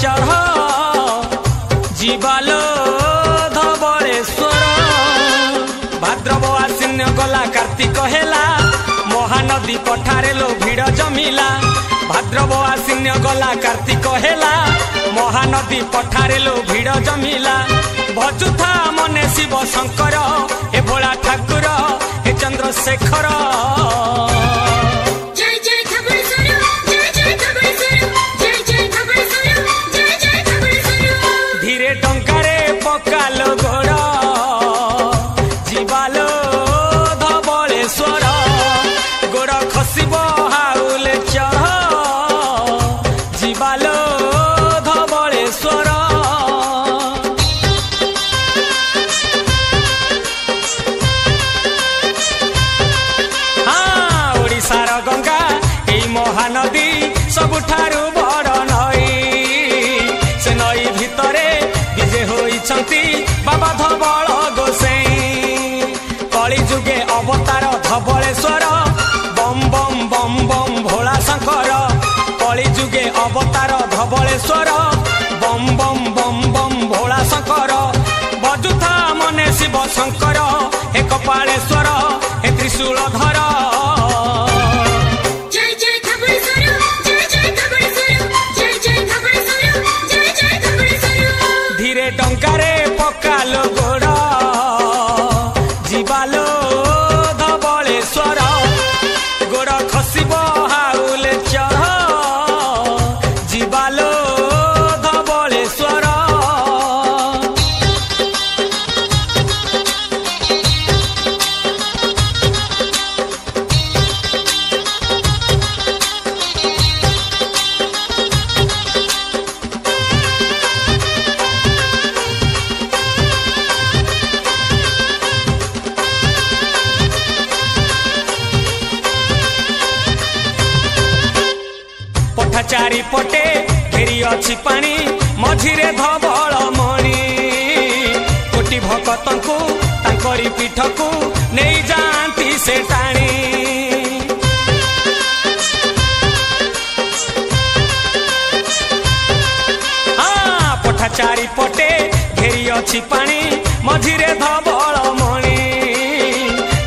चढ़ जीवालो धवलेश्वर। भाद्रव आश्विन गला कार्तिक हेला महानदी पठारे लो भिड़ जमिला। भाद्रव आश्विन गला कार्तिक हेला महानदी पठारे लो भिड़ जमिला। भजुथा मने शिव शंकर हे भोला ठाकुर हे चंद्रशेखर। धीरे टंकारे पकालो गोड़ जीवालो धवलेश्वर। गोड़ खसिब हाउले चढ़ जीवालो धवलेश्वर। हाँ ओडिशार गंगा एई महानदी सबुठारु बड़ नई। से नई भितरे विजे होइछंती बाबा धवल गोसाई। कली जुगे अवतार धवलेश्वर बम बम बम बम भोला शंकर। कली जुगे अवतार धवलेश्वर बम बम बम बम भोला शंकर। बजुथा मने शिव शंकर हे कपालेश्वर हे त्रिशूलधर। धीरे टंकारे पकालो गोड़ जीवालो धवलेश्वर। गोड़ खसिब हाउले चढ़ जीवालो धवलेश्वर। चारि पटे घेरी अछि पानी मझिरे धवल मणि। कोटि भक्तंकु तांकरी पीठकु नेई जांती से टाणी। हाँ पठा चारि पटे घेरी अछि पानी मझिरे धवल मणि।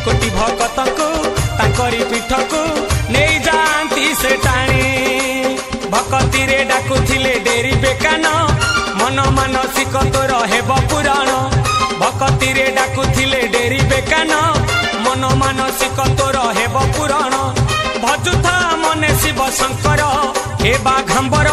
कोटि भक्तंकु तांकरी पीठकु नेई जांती से टाणी। भक्तिरे डाकुथिले डेरी बेकान मन मानसिक तोर हेब पुराण। भक्तिरे डाकुथिले डेरी बेकान मन मानसिक तोर हेब पुराण। भजुथा मने शिव शंकर हे बाघंबर